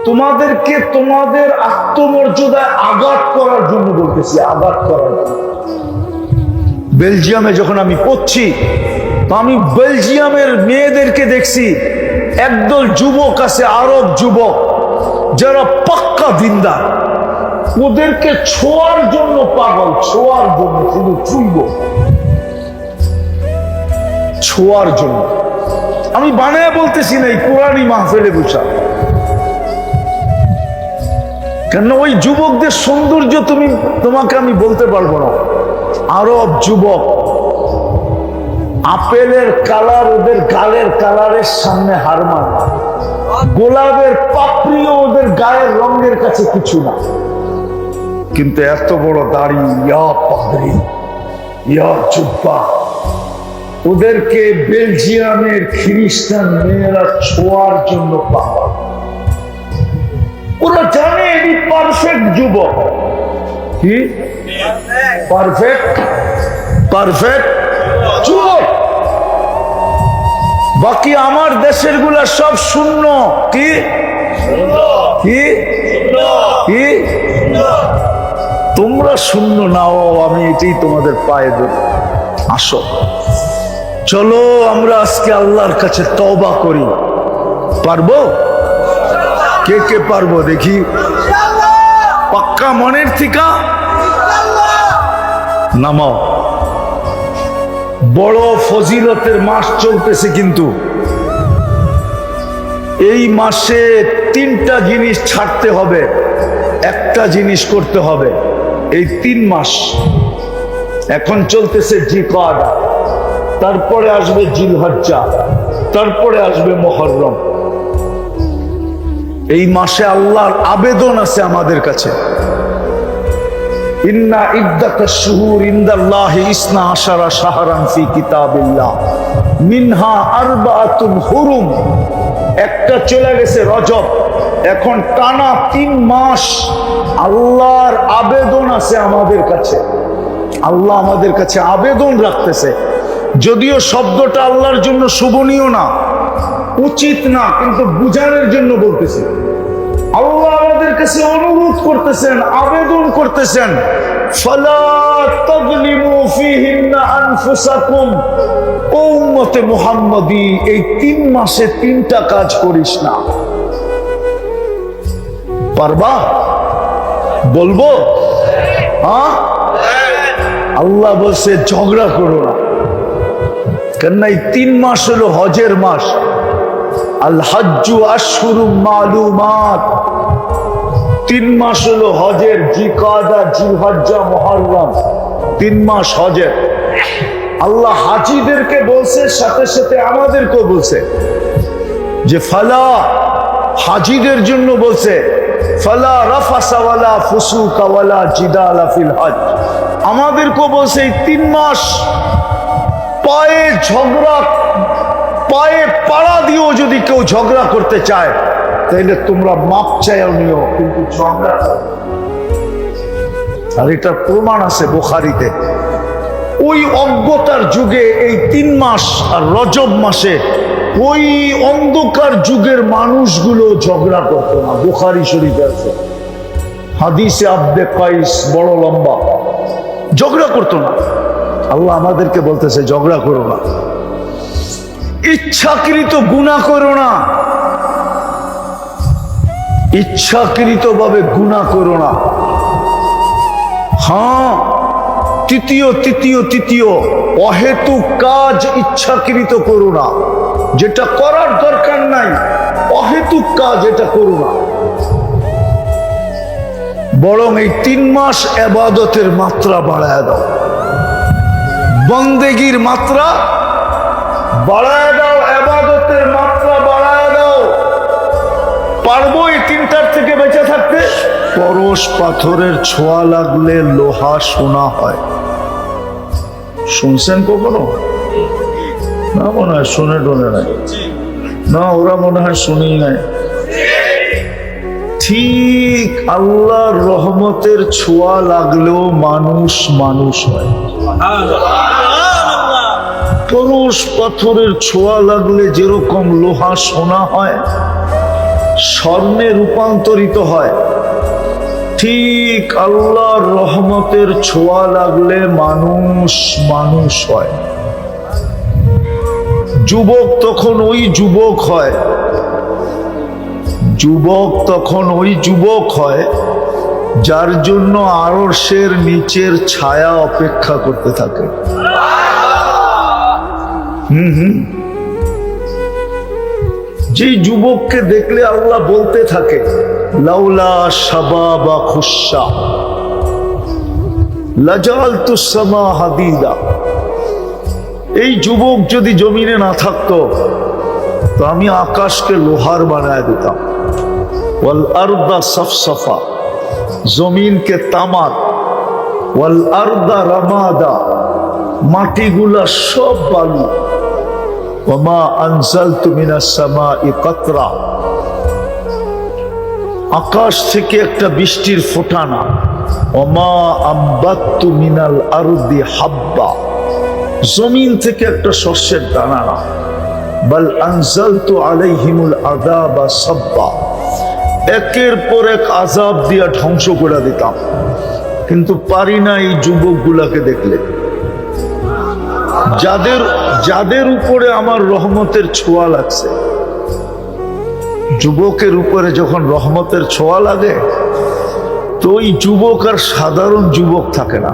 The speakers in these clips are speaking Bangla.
তোমাদেরকে তোমাদের আত্মমর্যাদায় আঘাত করার জন্য বলতেছি, আঘাত করার জন্য। বেলজিয়ামে যখন আমি পড়ছি, তো আমি বেলজিয়ামের মেয়েদেরকে দেখছি, একদল যুবক আছে, আরব যুবক, যারা পাক্কা দিনদার, ওদেরকে ছোঁয়ার জন্য পাগল, ছোঁয়ার জন্য, শুধু ছুঁইব, ছোঁয়ার জন্য। আমি বানায় বলতেছি না, এই কোরআনি মাহফিলে বসা, কেন ওই যুবকদের সৌন্দর্য তোমাকে আমি বলতে পারবো না। আরব যুবক, আপেলের কালার ওদের গালের কালারের সামনে হার মানা, গোলাপের পাপড়িও ওদের গায়ের রঙের কাছে কিছু না, কিন্তু এত বড় দাড়ি, ইয়া পাগড়ি, ইয়া জুব্বা, ওদেরকে বেলজিয়ামের খ্রিস্টান মেয়েরা ছোঁয়ার জন্য পাগল। ওরা জানে এটি পারফেক্ট যুবক। কি পারফেক্ট? পারফেক্ট যুবক। বাকি আমার দেশের গুলা সব শূন্য। কি কি কি? তোমরা শূন্য নাও, আমি এটাই তোমাদের পায়ে ধরি। আসো, চলো আমরা আজকে আল্লাহর কাছে তওবা করি। পারবো? কে কে পারবো দেখি? পাক্কা মনের থিকা নামাও। বড় ফজিলতের মাস চলতেছে, কিন্তু এই মাসে তিনটা জিনিস ছাড়তে হবে, একটা জিনিস করতে হবে। এই 3 মাস এখন চলতেছে জিকাদা, তারপরে আসবে জিলহজ্জা, তারপরে আসবে মুহররম। এই মাসে আল্লাহর আবেদন আছে আমাদের কাছে। ইন্না ইদ্দাতাশ শুহুর ইনদাল্লাহি 12 শাহরান ফি কিতাবিল্লাহ মিনহা আরবাআতুন হুরুম। একটা চলে গেছে রজব, এখন টানা 3 মাস আল্লাহর আবেদন আছে আমাদের কাছে। আল্লাহ আমাদের কাছে আবেদন রাখতেছে, যদিও শব্দটা আল্লাহর জন্য শোভনীয় না, উচিত না, কিন্তু বুঝানোর জন্য বলতেছি। আল্লাহ আমাদের কাছে অনুরোধ করতেছেন, আবেদন করতেছেন, ফালা তাযলিমু ফীহিন্না আনফুসাকুম। ও উম্মতে মুহাম্মাদি, এই 3 মাসে 3টা কাজ করিস না। পারবা? বলবো? হ্যাঁ, আল্লাহ বলছে ঝগড়া করো না, কেন এই 3 মাস হলো হজের মাস। আল হজ্জু আশহুরুম মালুমাত, 3 মাস হলো হজের, জিকাদা, জিলহজ্জা, মুহররম, 3 মাস হজের। আল্লাহ হাজিদেরকে বলছে, সাথে সাথে আমাদেরকেও বলছে যে ফালা, হাজিদের জন্য বলছে ফালা রাফাসা ওয়ালা ফুসুকা ওয়ালা জিদালা ফিল হজ। আমাদেরকেও বলছে এই 3 মাস পায়ে ঝগড়া, পায়ে পাড়া দিয়েও যদি কেউ ঝগড়া করতে চায়, তাহলে তোমরা মাপ চাইও নিও, কিন্তু ঝগড়া। আর এটার প্রমাণ আছে বুখারীতে। ওই অজ্ঞতার যুগে এই 3 মাস আর রজব মাসে ওই অন্ধকার যুগের মানুষগুলো ঝগড়া করতো না। বুখারী শরীফে আছে হাদিসে আব্দে কাইস, বড় লম্বা, ঝগড়া করতো না। আল্লাহ আমাদেরকে বলতেছে ঝগড়া করো না, ইচ্ছাকৃত গুনাহ করো না, ইচ্ছাকৃত ভাবে গুনাহ করো না। হ্যাঁ, তৃতীয় অহেতুক কাজ ইচ্ছাকৃত করো না, যেটা করার দরকার নাই, অহেতুক কাজ এটা করো না। বরং এই 3 মাস ইবাদতের মাত্রা বাড়ায় দাও, বন্দেগীর মাত্রা বাড়ায় দাও, ইবাদতের মাত্রা বাড়ায় দাও। পারবো এই 3টার থেকে বেঁচে থাকতে? পরশ পাথরের ছোঁয়া লাগলে লোহা সোনা হয়। শুনছেন কখনো? না, মনে হয় শুনে টোনে নাই, না ওরা মনে হয় শুনেই নাই। ঠিক আল্লাহর রহমতের ছোঁয়া লাগলেও মানুষ মানুষ হয়। পরশ পাথরের ছোঁয়া লাগলে যেরকম লোহা সোনা হয়, স্বর্ণে রূপান্তরিত হয়, ঠিক আল্লাহর রহমতের ছোঁয়া লাগলে মানুষ মানুষ হয়। যুবক তখন ওই যুবক হয়, যুবক তখন ওই যুবক হয় যার জন্য আরশের নিচের ছায়া অপেক্ষা করতে থাকে। যে যুবককে দেখলে আল্লাহ বলতে থাকে লাউলা শাবাবা খুশা লাজালতুস সামা হাদিদা, এই যুবক যদি জমিনে না থাকতো তো আমি আকাশকে লোহার বানায় দিতাম। ওয়াল আরদা সফসফা, জমিনকে তামার, ওয়াল আরদা রামাদা, মাটিগুলা সব বালু, ওমা আনজালতু মিনাস সামাই কাতরা, আকাশ থেকে একটা বৃষ্টির ফোঁটা না, ওমা আম্বাততু মিনাল আরদি হাব্বা, জমিন থেকে একটা শস্যের দানা না, বাল আনজালতু আলাইহিমুল আযাবা সাব্বা, একের পর এক আযাব দিয়া ধ্বংস করে দিতাম। কিন্তু পারি না এই যুবকগুলাকে দেখলে, যাদের যাদের উপরে আমার রহমতের ছোঁয়া লাগছে। যুবকের উপরে যখন রহমতের ছোঁয়া লাগে তো ওই যুবক আর সাধারণ যুবক থাকে না।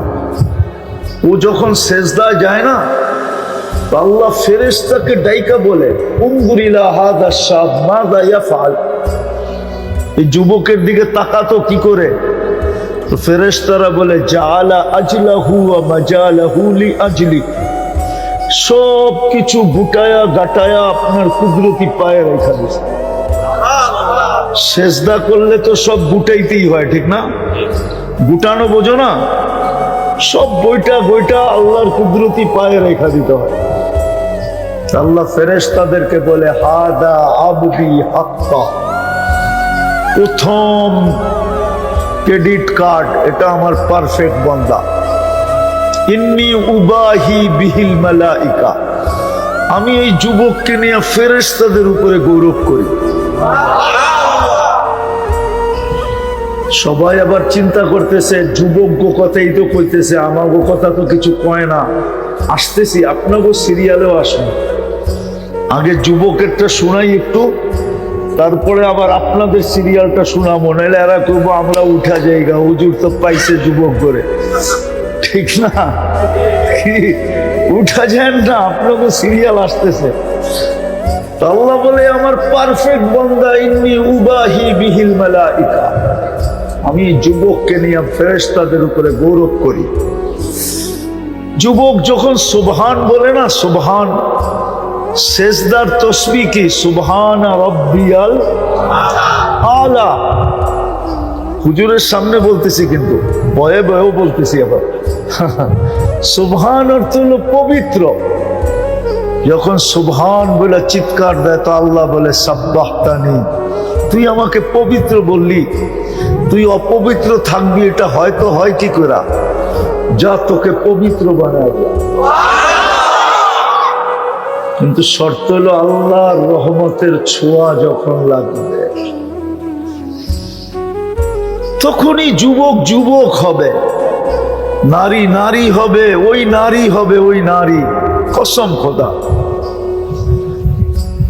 ও যখন সেজদায় যায় না, আল্লাহ ফেরেশতাকে ডাইকা বলে উনজুরিলা হাযা শাব মাযা ইয়াফআল, এই যুবকের দিকে তাকাতো কি করে? তো ফেরেশতারা বলে জাআলা আজলাহু ওয়া মাজালাহু লিআজলি, সব কিছু গুটায়া গাটায়া আপনার কুদরতি পায়ে রেখা দিয়েছে। সেজদা করলে তো সব গুটাইতেই হয়, ঠিক না? গুটানো বোঝো না? সব বইটা বইটা আল্লাহর কুদরতি পায়ে রেখা দিতে হয়। আল্লাহ ফেরেশতাদেরকে বলে হাদা আবদি হাক্কা, প্রথম ক্রেডিট কার্ড, এটা আমার পারফেক্ট বান্দা। ইন্নী উবাহি বিহিল মালাইকা, আমি এই যুবককে নিয়ে ফেরেশতাদের উপরে গৌরব করি। সবাই আবার চিন্তা করতেছে যুবক কথাই তো কইতেছে, আমাগো কথা তো কিছু কয় না। আসতেছি, আপনাগো সিরিয়ালেও আসুন। আগে যুবকেরটা শোনাই একটু, তারপরে আবার আপনাদের সিরিয়ালটা শোনাবো, নাহলে এরা করবো আমরা উঠা জায়গা, হুজুর তো পাইছে যুবক করে, ঠিক না? কি উঠা যান না, আপনাকে সিরিয়াল আসতেছে। আল্লাহ বলে আমার পারফেক্ট বান্দা ইন্নী উবাহি বিহিল মালাইকা, আমি যুবককে নিয়ে ফেরেশতাদের উপরে গৌরব করি। যুবক যখন সুবহান বলে না, সুবহান, সেজদার তসবিহ কি সুবহান রাব্বিয়াল আলা, হুজুরের সামনে বলতেছি কিন্তু ভয়ে ভয়েও বলতেছি আবার। সুবহান অর্থ হলো পবিত্র। যখন সুবহান বলে চিৎকার দেয় তো আল্লাহ বলে সাব্বাহতানি, তুই আমাকে পবিত্র বললি, তুই অপবিত্র থাকবি এটা হয়তো হয় কি করে, যা তোকে পবিত্র বানায় দেয়। কিন্তু শর্ত হলো আল্লাহর রহমতের ছোঁয়া যখন লাগবে তখনই যুবক যুবক হবে, নারী নারী হবে, ওই নারী হবে ওই নারী, কসম খোদা।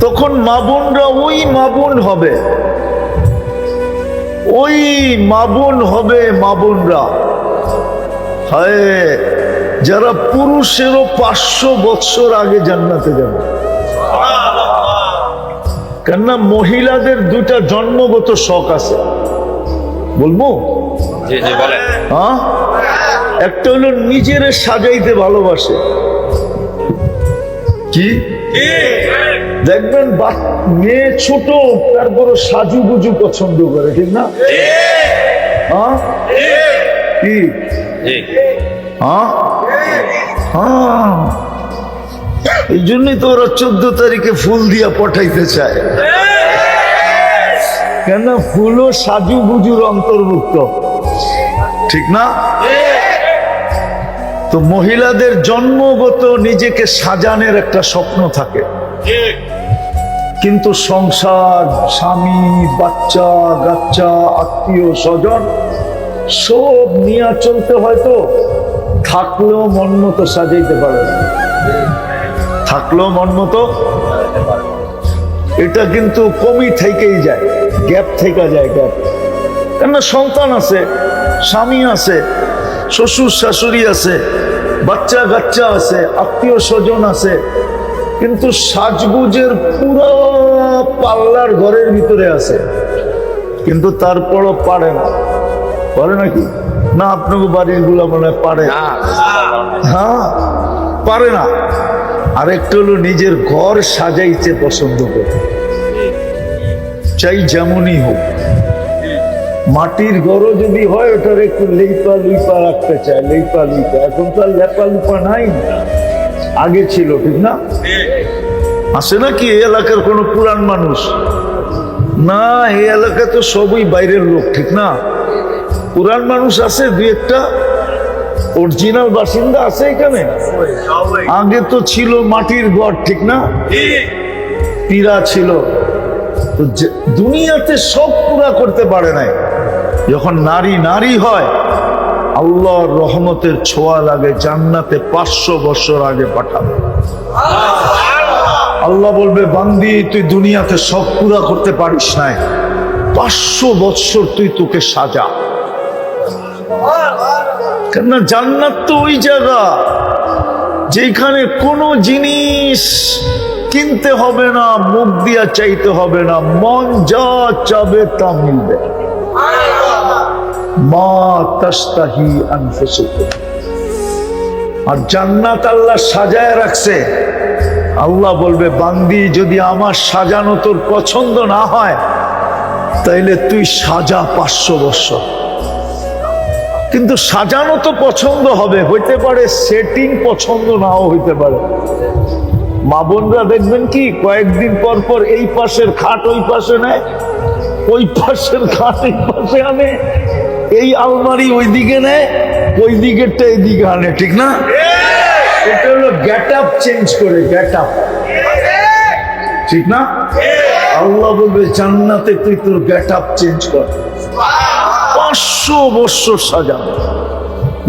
তখন মা বোনরা ওই মা বোন হবে, ওই মা বোন হবে মা বোনরা, হায় যারা পুরুষেরও 500 বছর আগে জান্নাতে যাবে। কেননা মহিলাদের দুইটা জন্মগত শখ আছে, বলবো? হ্যাঁ, একটা হলো নিজের সাজাইতে ভালোবাসে, কি দেখবেন মেয়ে ছোট তারপরও সাজুগুজু পছন্দ করে, ঠিক না? হ্যাঁ কি এই জন্যই তো ওরা 14 তারিখে ফুল দিয়া পাঠাইতে চায়, কেন ফুলও সাজুগুজুর অন্তর্ভুক্ত, ঠিক না? তো মহিলাদের জন্মগত নিজেকে সাজানোর একটা স্বপ্ন থাকে, কিন্তু সংসার, স্বামী, বাচ্চা কাচ্চা, আত্মীয় স্বজন সব নিয়ে চলতে হয়তো থাকলেও মন মতো সাজাইতে পারে না, থাকলেও মন মতো। এটা কিন্তু কমই থেকেই যায়, গ্যাপ থেকে যায়, গ্যাপ। কেননা সন্তান আছে, স্বামী আছে, শ্বশুর শাশুড়ি আছে, বাচ্চা কাচ্চা আছে, আত্মীয় স্বজন আছে, কিন্তু সাজগুজের পুরো পাল্লার ঘরের ভিতরে আছে, কিন্তু তারপরও পারে না। পারে নাকি না? আপনাকে বাড়ির গুলা মনে হয় পারে? হ্যাঁ, পারে না। আরেকটা হলো নিজের ঘর সাজাইতে পছন্দ করে, চাই যেমনই হোক। মাটির ঘরও যদি হয় ওটার একটু লেপা লুপা রাখতে চায়, লেপা লুপা। এখন তো আর লেপা লুপা নাই, আগে ছিল, ঠিক না? আসে নাকি এই এলাকার কোনো পুরান মানুষ? না, এই এলাকা তো সবই বাইরের লোক, ঠিক না? পুরান মানুষ আছে দুই একটা, অরিজিনাল বাসিন্দা আছে এখানে। আগে তো ছিল মাটির ঘর, ঠিক না? পীড়া ছিল। তো দুনিয়াতে সব পুরা করতে পারে নাই। যখন নারী নারী হয়, আল্লাহর রহমতের ছোঁয়া লাগে, জান্নাতে 500 বছর আগে পাঠাবে। আল্লাহ বলবে, বান্দি তুই দুনিয়াতে সব পুরা করতে পারিস নাই, 500 বছর তুই তোকে সাজা। কেননা জান্নাত তো ওই জায়গা যেখানে কোনো জিনিস কিনতে হবে না, মুখ দিয়া চাইতে হবে না, মন যা চাবে তা মিলবে। মা তাস্তাহি আনফুসুকুম। আর জান্নাত আল্লাহ সাজায় রাখছে। আল্লাহ বলবে, বান্দি যদি আমার সাজানো তোর পছন্দ না হয় তাইলে তুই সাজা 500 বছর। কিন্তু সাজানো তো পছন্দ হবে, হইতে পারে সেটিং পছন্দ নাও হইতে পারে। মা বোনরা দেখবেন কি কয়েকদিন পর পর এই পাশের খাট ওই পাশে নেয়, ওই পাশের খাট এই পাশে আনে, এই আলমারি ওই দিকে নেয়, ওই দিকেরটা এই দিকে আনে, ঠিক না? এটা হলো গেট আপ চেঞ্জ করে, গেট আপ, ঠিক না? আল্লাহ বলবে, জান্নাতে তুই তোর গেট আপ চেঞ্জ কর, 500 বছর সাজাবে,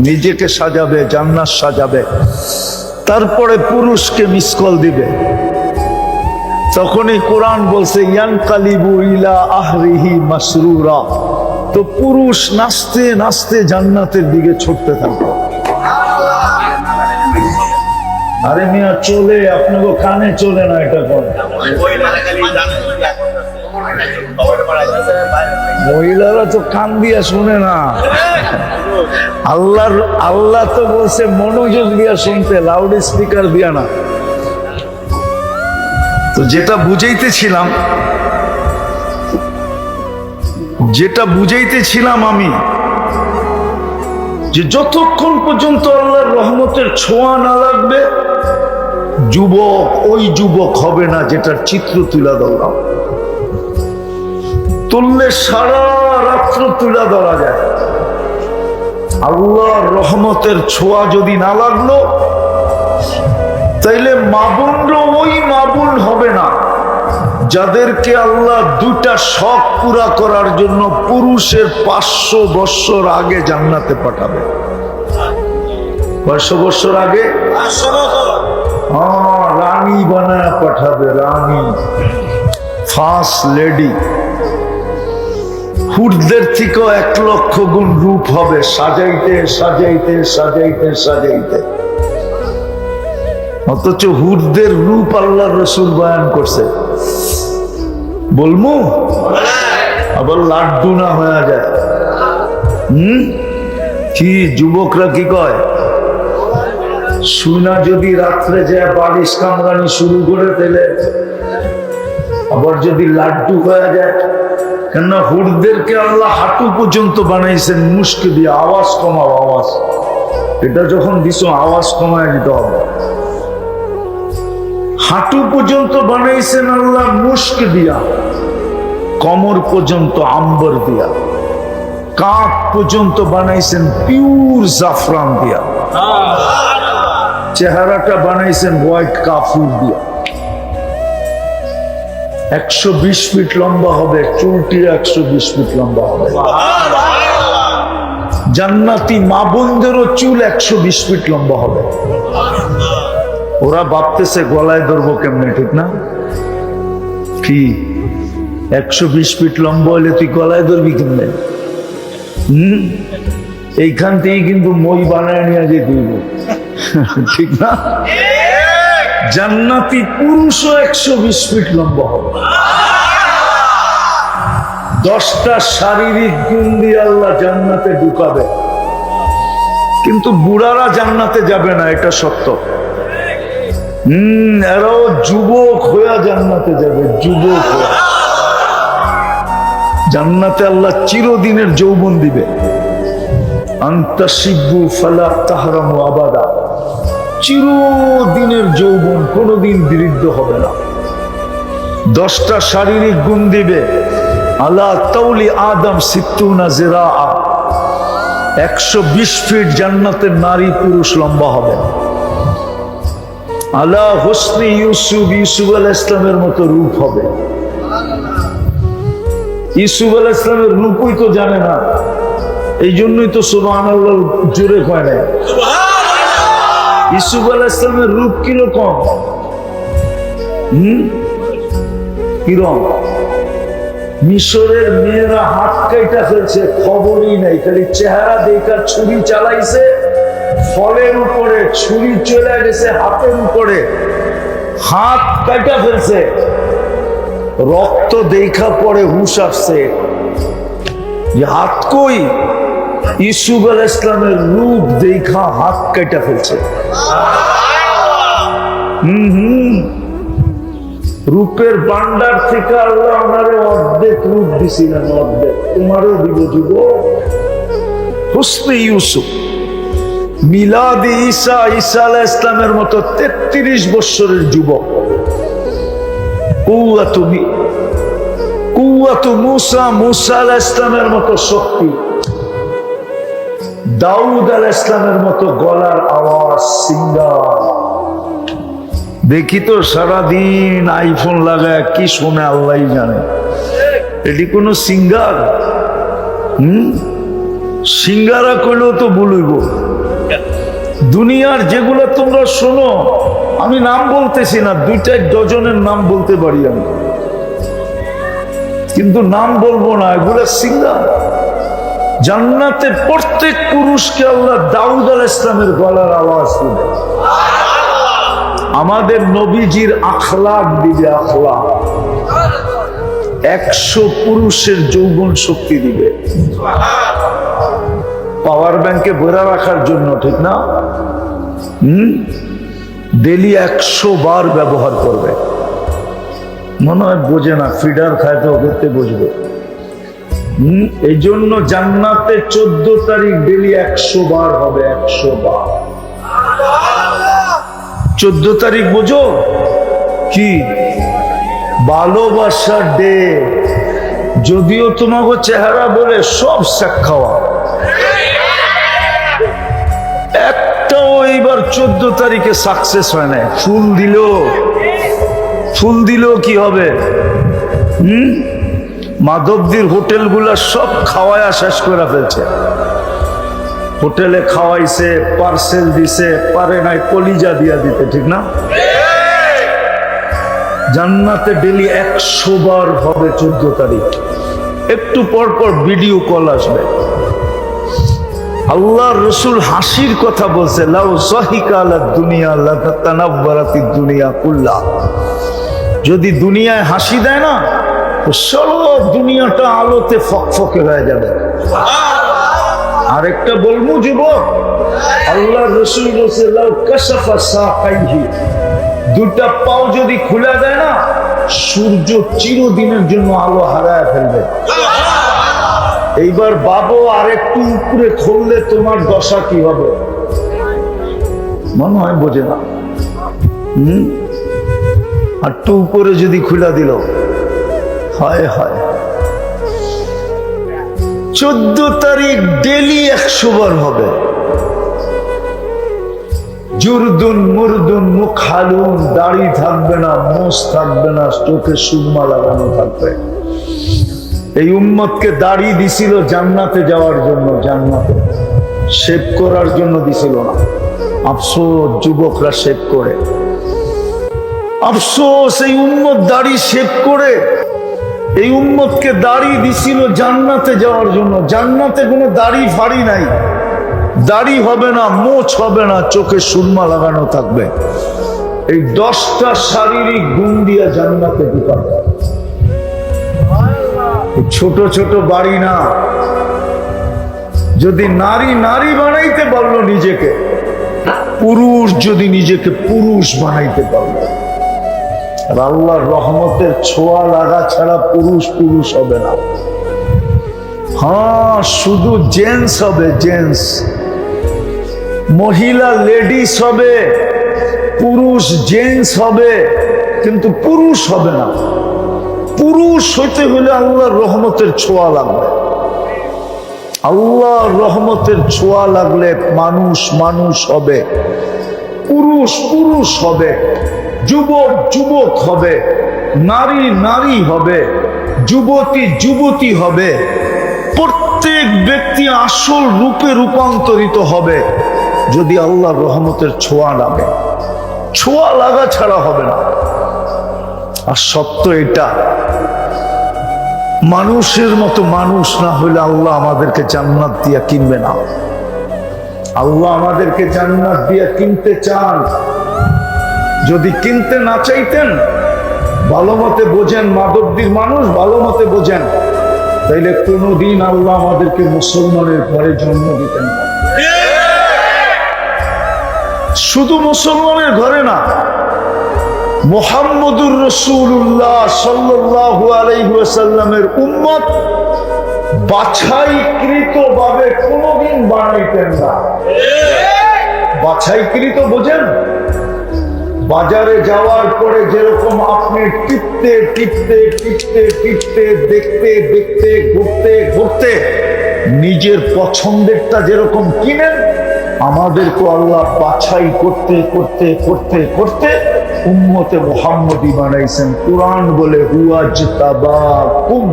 নিজেকে সাজাবে, জান্নাত সাজাবে। তারপরে পুরুষকে মিস কল দিবে। তখনই কোরআন বলছে, ইয়ানকালিবু ইলা আহরিহি মাসরুরা। তো পুরুষ নাচতে নাচতে জান্নাতের দিকে ছুটতে থাকবে। আরে মিয়া চলে, আপনাকে কানে চলে না, এটা কোন মহিলারা তো কান দিয়া শুনে না। আল্লাহ তো বলছে মনোযোগ দিয়া শুনতে, লাউড স্পিকার দিয়া না। তো যেটা বুঝাইতেছিলাম আমি, যে যতক্ষণ পর্যন্ত আল্লাহর রহমতের ছোঁয়া না লাগবে, যুবক ওই যুবক হবে না যেটার চিত্র তুলে ধরলাম। তুললে সারা রাত্র তুলে ধরা যায়। আল্লাহর রহমতের ছোঁয়া যদি না লাগলো, তাইলে মাবুনরা ওই মাবুন হবে না যাদেরকে আল্লাহ দুটা শখ পুরা করার জন্য পুরুষের 500 বছর আগে জান্নাতে পাঠাবে। 500 বছর আগে রানী বানায় পাঠাবে, রানী, ফার্স্ট লেডি। হুরদের থেকেও 1 লক্ষ গুণ রূপ হবে, সাজাইতে সাজাইতে সাজাইতে সাজাইতে। অথচ হুরদের রূপ আল্লাহর রাসূল বয়ান করছে। বলমু আবার লাড্ডু না হয়ে যায়। কি যুবকরা কি কয়, শুনা যদি রাত্রে যায় বালিশ কামড়ানি শুরু করে দিলে, আবার যদি লাড্ডু হয়ে যায়। কেননা হুরদেরকে আল্লাহ হাঁটু পর্যন্ত বানাইছেন মুস্ক দিয়ে, আওয়াজ কমাও, আওয়াজ। এটা যখন দিছ আওয়াজ কমায় দিতে হবে। হাঁটু পর্যন্ত বানাইছেন আল্লাহ মুস্ক দিয়া, কমর পর্যন্ত আম্বর দিয়া, কাঁধ পর্যন্ত বানাইছেন পিওর জাফরান দিয়া, চেহারাটা বানাইছেন হোয়াইট কাফুর দিয়া। 120 ফিট লম্বা হবে, চুলটি 120 ফিট লম্বা হবে। জান্নাতি মা বোনদেরও চুল 120 ফিট লম্বা হবে। ওরা ভাবতেছে গলায় ধরবো কেমনে, ঠিক না? কি 120 ফিট লম্বা হলে তুই গলায় ধরবি কেমনে? এইখান থেকে কিন্তু মই বানায় নিয়ে যে দিব, ঠিক না? জান্নাতি পুরুষও 120 ফিট লম্বা হবে। 10টা শারীরিক গুণ দিয়ে আল্লাহ জান্নাতে ঢুকাবে, কিন্তু বুড়ারা জান্নাতে যাবে না, এটা সত্য। এরাও যুবক হয়ে জান্নাতে যাবে, যুবক হয়ে। জান্নাতে আল্লাহ চিরদিনের যৌবন দিবে। আন্তাশিব্বু ফালা তাহরামু আবাদা, চিরদিনের যৌবন, কোনোদিন বিরুদ্ধ হবে না। 10টা শারীরিক গুণ দিবে। আলা তাউলি আদম সিত্তুনা জিরাআ, 120 ফিট জান্নাতের নারী পুরুষ লম্বা হবে। আলা হুসনি ইউসুফ, ইউসুফ আলাইহিস সালামের মতো রূপ হবে। ইউসুফ আলাইহিস সালামের রূপই তো জানে না, এই জন্যই তো সুবহানাল্লাহ জোরে কয় না। ইউসুফ আলাইহিস সালামের রূপ কিরকম? কিরকম? মিশরের মেয়েরা হাত কাইটা ফেলছে, খবরই নাই, খালি চেহারা দেখা ছুরি চালাইছে, ফলের উপরে ছুরি চলে গেছে হাতের উপরে, হাত কাইটা ফেলছে, রক্ত দেখা পরে হুশ আসছে যে হাত কই। ইউসুফ আলাইহিস সালামের রূপ দেখা হাত কাইটা ফেলছে। রূপের ভান্ডার থেকে আল্লাহ আমারে অর্ধেক রূপ দিছিলেন, অর্ধেক তোমারও দিব যুবক। হুসনে ইউসুফ, মিলাদি ঈসা, ঈসা আলাইহিস সালামের মতো 33 বছরের যুবক। কুওয়াতু মুসা, মুসা আলাইহিস সালামের মতো শক্তি। দাউদ আলাইহিস সালামের মতো গলার আওয়াজ, সিঙ্গার। দেখি তো সারাদিন আইফোন লাগায় কি শোনে আল্লাহ জানে। এটি কোন সিঙ্গার? সিঙ্গারা কইলেও তো বলইব। দুনিয়ার যেগুলো তোমরা শোনো, আমি নাম বলতেছি না, 2-4 ডজনের নাম বলতে পারি আমি, কিন্তু নাম বলবো না, এগুলো সিঙ্গার। জান্নাতে প্রত্যেক পুরুষকে আল্লাহ দাউদ আলাইহিস সালামের গলার আওয়াজ দিবে। আমাদের নবীজির আখলাক দিবে, আখলাক। 100 পুরুষের যৌবন শক্তি দিবে, পাওয়ার ব্যাংকে ভরে রাখার জন্য, ঠিক না? ডেলি 100 বার ব্যবহার করবে। মনে হয় বোঝে না, ফিডার খাইতে করতে বুঝবে। এই জন্য জান্নাতে 14 তারিখ ডেলি 100 বার হবে, 100 বার। 14 তারিখ বুঝো কি? ভালোবাসার ডে। যদিও তোমাকে চেহারা বলে সব শেখ খাওয়া, একটাও এইবার 14 তারিখে সাকসেস হয় না। ফুল দিলেও কি হবে? মাধবদীর হোটেলগুলা সব খাওয়ায়া শেষ করে ফেলছে। হোটেলে খাওয়াইছে, পার্সেল দিছে, পারে নাই কলিজা দিয়া দিতে, ঠিক না? জান্নাতে ডেলি 100 বার হবে 14 তারিখ। একটু পর পর ভিডিও কল আসবে। আল্লাহ রসুল হাসির কথা বলছে, লাউ যাহিকা আলাদ দুনিয়া লাতানাব্বারাতিদ দুনিয়া কুল্লা। যদি দুনিয়ায় হাসি দেয় না, তো সব দুনিয়াটা আলোতে ফকফকে হয়ে যাবে। আরেকটা বলবো যুবক, আল্লাহ রসুল বলছে, লাউ কাশাফা সাকাইহি, 2টা পাও যদি খুলে দেয় না, সূর্য চিরদিনের জন্য আলো হারায় ফেলবে। এইবার বাবু আরেকটু উপরে খুললে তোমার দশা কি হবে? মনে হয় বোঝে না। একটু উপরে যদি খুলে দিল, হয় হয়। 14 তারিখ ডেলি 100 বার হবে। জুরদুন মুরদুন মুখ হালুন, দাড়ি থাকবে না, মোষ থাকবে না, চোখে সুরমা লাগানো থাকবে। এই উম্মতকে দাড়ি দিছিল জান্নাতে যাওয়ার জন্য, জান্নাতে শেভ করার জন্য দিছিল না। আফসোস যুবকরা শেভ করে, আফসোস এই উম্মত দাড়ি শেভ করে। এই উম্মতকে দাড়ি দিছিল জান্নাতে যাওয়ার জন্য, জান্নাতে কোনো দাড়ি ফাড়ি নাই, দাড়ি হবে না, মোচ হবে না, চোখে সুরমা লাগানো থাকবে। এই 10টা শারীরিক গুণ দিয়া জান্নাতে ঢুকাবে। ছোট ছোট বাড়ি না, যদি নারী নারী বানাইতে পারলো নিজেকে, পুরুষ যদি নিজেকে পুরুষ বানাইতে পারলো, আর আল্লাহর রহমতের ছোঁয়া লাগা ছাড়া পুরুষ পুরুষ হবে না। হ্যাঁ, শুধু জেন্টস হবে, জেন্টস, মহিলা লেডিস হবে, পুরুষ জেন্টস হবে, কিন্তু পুরুষ হবে না। পুরুষ হইতে হলে আল্লাহর রহমতের ছোঁয়া লাগবে। আল্লাহর রহমতের ছোঁয়া লাগলে মানুষ মানুষ হবে, পুরুষ পুরুষ হবে, যুবক যুবক হবে, নারী নারী হবে, যুবতী যুবতী হবে। প্রত্যেক ব্যক্তি আসল রূপে রূপান্তরিত হবে যদি আল্লাহর রহমতের ছোঁয়া লাগে। ছোঁয়া লাগা ছাড়া হবে না। আর সত্য এটা, মানুষের মতো মানুষ না হলে আল্লাহ আমাদেরকে জান্নাত দিয়া কিনবে না। আল্লাহ আমাদেরকে জান্নাত দিয়া কিনতে চান। যদি কিনতে না চাইতেন, ভালো মতে বোঝেন, মাধবদীর মানুষ ভালো মতে বোঝেন, তাইলে কোনদিন আল্লাহ আমাদেরকে মুসলমানের ঘরে জন্ম দিতেন না। শুধু মুসলমানের ঘরে না, মুহাম্মদুর রাসূলুল্লাহ সাল্লাল্লাহু আলাইহি ওয়াসাল্লামের উম্মত বাছাইকৃত ভাবে কোনদিন বানাইতেন না। বাছাইকৃত বোঝেন? বাজারে যাওয়ার পরে যেরকম আপনি টিপতে টিপতে টিপতে টিপতে, দেখতে দেখতে, ঘুরতে ঘুরতে নিজের পছন্দেরটা যেরকম কিনেন, আমাদেরকে আল্লাহ বাছাই করতে করতে করতে করতে উম্মতে মুহাম্মদী বানাইছেন। কুরআন বলে হুয়াজতাবাকুম,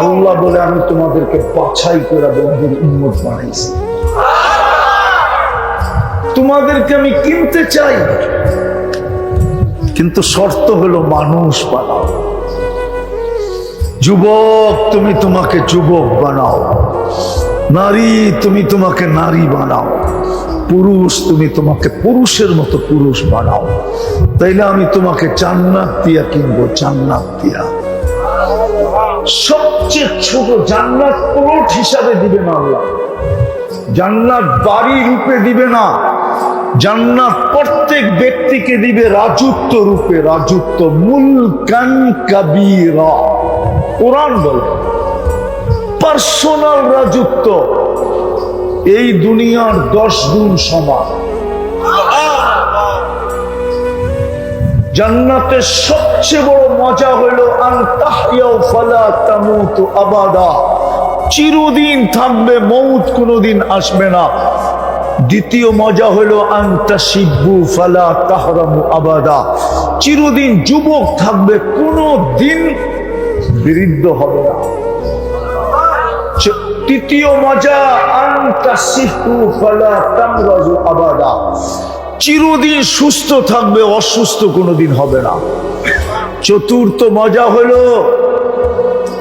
আল্লাহ বলে আমি তোমাদেরকে বাছাই করে বন্ধুর উম্মত বানাইছি। তোমাদেরকে আমি কিনতে চাই, কিন্তু শর্ত হলো মানুষ বানাও। যুবক তুমি তোমাকে যুবক বানাও, নারী তুমি তোমাকে নারী বানাও, পুরুষ তুমি তোমাকে পুরুষের মতো পুরুষ বানাও। তাইলে আমি তোমাকে জান্নাত দিয়া কিনবো, জান্নাত দিয়া। সবচেয়ে ছোট জান্নাত প্লট হিসাবে দিবে না আল্লাহ, জান্নাত বাড়ি রূপে দিবে না। জান্নাত প্রত্যেক ব্যক্তিকে দিবে রাজত্ব রূপে, রাজত্ব, মুলকান কাবীরা। কোরআন বলে পার্সোনাল রাজত্ব, এই দুনিয়ার 10 গুণ সমান। জান্নাতের সবচেয়ে বড় মজা হলো আন তাহইয়াউ ফালা তামুতু আবাদা, চিরদিন থাকবে, মৌত কোনোদিন আসবে না। দ্বিতীয় মজা হলো আন তাশিব্বু ফালা তাহরামু আবাদা, চিরদিন যুবক থাকবে, কোনোদিন বৃদ্ধ হবে না। তৃতীয় মজা আন তাসিহু ফালা তামরাজু আবাদা, চিরদিন সুস্থ থাকবে, অসুস্থ কোনোদিন হবে না। চতুর্থ মজা হলো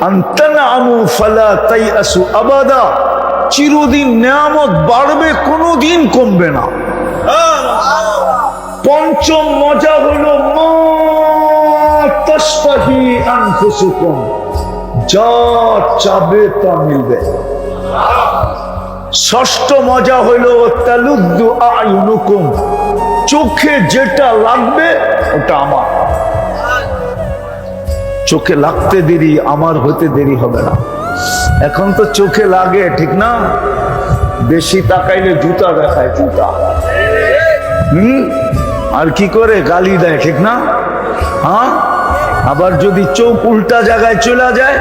আন তানআমু ফালা তাইআসু আবাদা, চিরদিন নেয়ামত বাড়বে, কোনোদিন কমবে না। পঞ্চম মজা হলো মা তাশতাহি আনফুসুকুম, যা চাবে তা মিলবে। ষষ্ঠ মজা হলো তালুদ্দু আয়ুনুকুম, চোখে যেটা লাগবে ওটা আমার। চোখে লাগতে দেরি, আমার হতে দেরি হবে না। এখন তো চোখে লাগে, ঠিক না? বেশি তাকাইলে জুতা দেখায়, জুতা। আর কি করে গালি দেয়, ঠিক না? হ্যাঁ, আবার যদি চোখ উল্টা জায়গায় চলে যায়,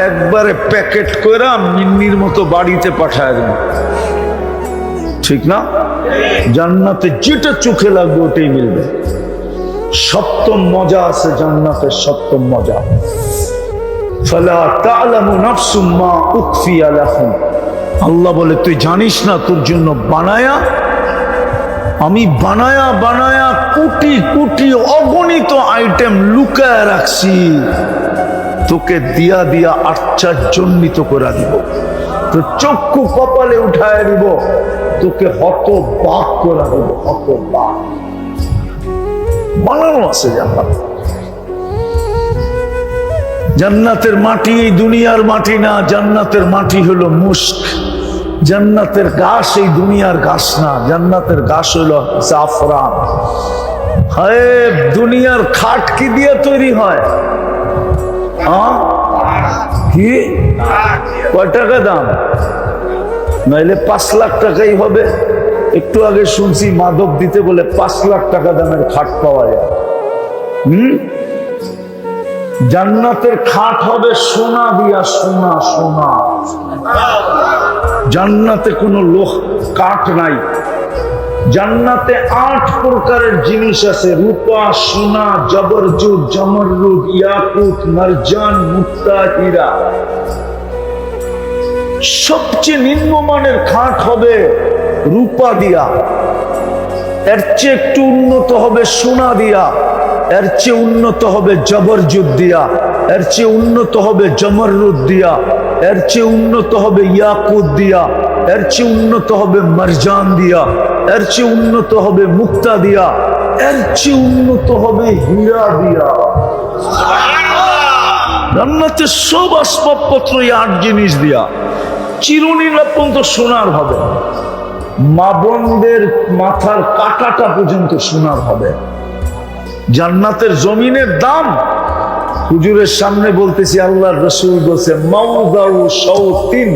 একবারে প্যাকেট করে মিন্নির মতো বাড়িতে পাঠায় দেন, ঠিক না? জান্নাতে যেটা চোখে লাগবে ওটাই মিলবে। সপ্তম মজা আছে জান্নাতের, সপ্তম মজা। ফালা তা'লামু নাফসুম মা উখফিয়া লাহুম। আল্লাহ বলে তুই জানিস না তোর জন্য আমি বানায়া কোটি কোটি অগণিত আইটেম লুকায় রাখছি, তোকে দিয়া দিয়া আশ্চর্যান্বিত করে দিব, তোর চক্ষু কপালে উঠায় দিব, তোকে হতবাক করে দিব, হতবাক। বানানো আছে জান্নাত। জান্নাতের মাটি এই দুনিয়ার মাটি না, জান্নাতের মাটি হলো মুস্ক। জান্নাতের ঘাস এই দুনিয়ার ঘাস না, জান্নাতের ঘাস হলো জাফরান। হায়, দুনিয়ার খাট কি দিয়ে তৈরি হয়? কি কয় টাকা দাম? নাইলে 5 লাখ টাকাই হবে। একটু আগে শুনছি মাদক দিতে বলে 5 লাখ টাকা দামের খাট পাওয়া যায়। জান্নাতের খাট হবে সোনা দিয়া, সোনা সোনা। জান্নাতে কোনো লোহ কাঠ নাই। জান্নাতে 8 প্রকারের জিনিস আছে, রূপা, সোনা, জবরজুদ, জমরুদ, ইয়াকুত, মারজান, মুক্তা, হীরা। সবচেয়ে নিম্নমানের খাট হবে রূপা দিয়া, এর চেয়ে একটু উন্নত হবে সোনা দিয়া, এর চেয়ে উন্নত হবে জবরজুদ দিয়া, এর চেয়ে উন্নত হবে জমরুদ দিয়া, এর চেয়ে উন্নত হবে ইয়াকুত দিয়া, এর চেয়ে উন্নত হবে মারজান দিয়া, এর চেয়ে উন্নত হবে মুক্তা দিয়া, এর চেয়ে উন্নত হবে হীরা দিয়া। জান্নাতে সব আসবাবপত্র এই 8 জিনিস দিয়া। চিরুনিরা পর্যন্ত সোনার হবে, মা বোনদের মাথার কাঁটাটা পর্যন্ত সোনার হবে। জান্নাতের জমিনের দাম হুজুরের সামনে বলতেছি, আল্লাহর রাসূল বলছে মাউদাউ শাওতিন,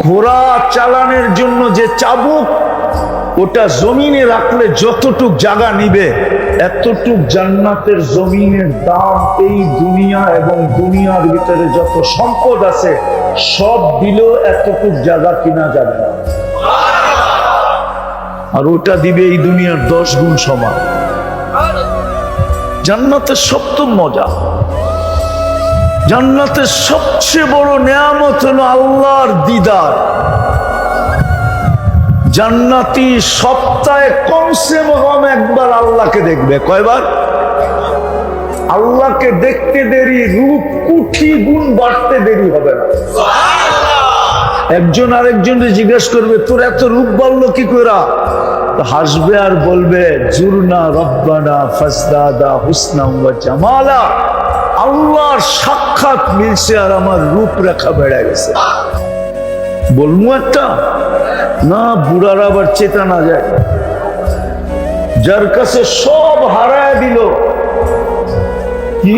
ঘোড়া চালানোর জন্য যে চাবুক, ওটা জমিনে রাখলে যতটুক জায়গা নিবে এতটুক জান্নাতের জমিনের দাম। এই দুনিয়া এবং দুনিয়ার ভিতরে যত সম্পদ আছে সব দিলেও এতটুক জায়গা কিনা যাবে না। আর ওটা দিবে এই দুনিয়ার 10 গুণ সমান। জান্নাতের সপ্তম মজা, জান্নাতের সবচেয়ে বড় নেয়ামত হলো আল্লাহর দিদার। জান্নাতি সপ্তাহে কমসে কম একবার আল্লাহকে দেখবে। কয়বার? আল্লাহকে দেখতে দেরি, রূপ কোটি গুণ বাড়তে দেরি হবে না। একজন আরেকজনকে জিজ্ঞেস করবে তোর এত রূপ বাড়লো কি করে? হাসবে আর বলবে জুরনা রব্বানা ফাজদাদা হুসনা ওয়া জামালা। আল্লাহর সাক্ষাৎ মিলছে আর আমার রূপরেখা বেড়ে গেছে। বলবো একটা না, বুড়ারা আবার চেতা না যায়। যার কাছে সব হারায় দিল, কি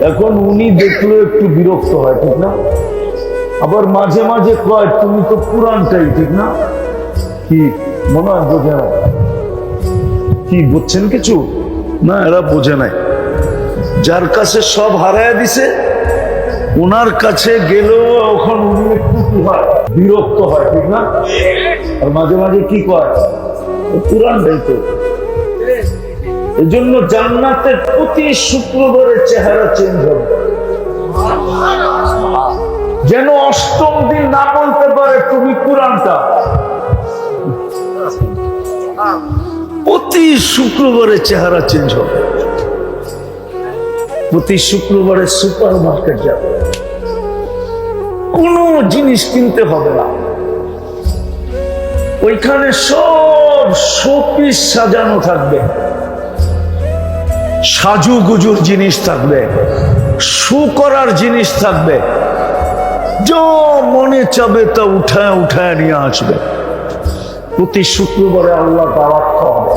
এখন উনি দেখলো একটু বিরক্ত হয়, ঠিক না? আবার মাঝে মাঝে কয় তুমি তো পুরানটাই, ঠিক না? কি মনে হয় বোঝে না? কি বুঝছেন কিছু? না, এরা বোঝে নাই। যার কাছে সব হারায় দিছে ওনার কাছে গেলেও এখন উনি একটু কি হয়, বিরক্ত হয়, ঠিক না? আর মাঝে মাঝে কি কয় পুরানটাই তো। এই জন্য জান্নাতের প্রতি শুক্রবারের চেহারা চেঞ্জ হবে, যেন 8ম দিন না বলতে পারে তুমি পুরানটা। প্রতি শুক্রবারে চেহারা চেঞ্জ হবে। প্রতি শুক্রবারে সুপার মার্কেট যাবে, কোনো জিনিস কিনতে হবে না। ওইখানে সব শোপিস সাজানো থাকবে, সাজুগুজুর জিনিস থাকবে, শু করার জিনিস থাকবে, যা মনে চাবে তা উঠায় উঠায় নিয়ে আসবে। প্রতি শুক্রবারে আল্লাহ দাওয়াত খাওয়াবে।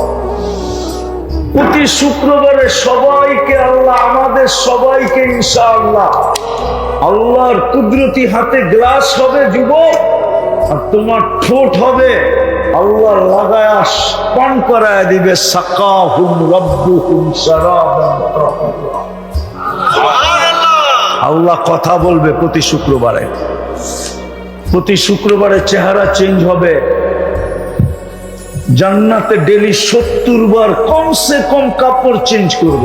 প্রতি শুক্রবারে সবাইকে আল্লাহ, আমাদের সবাইকে ইনশাআল্লাহ আল্লাহর কুদরতি হাতে গ্লাস হবে যুবক, আর তোমার ঠোঁট হবে আল্লাহ লাগায়া পান করায় দিবে। সাকাহুম রাব্বুহুম শারাবান তাহুরা। আল্লাহ কথা বলবে প্রতি শুক্রবারে। প্রতি শুক্রবারে চেহারা চেঞ্জ হবে। জান্নাতে ডেলি 70 বার কমসে কম কাপড় চেঞ্জ করব।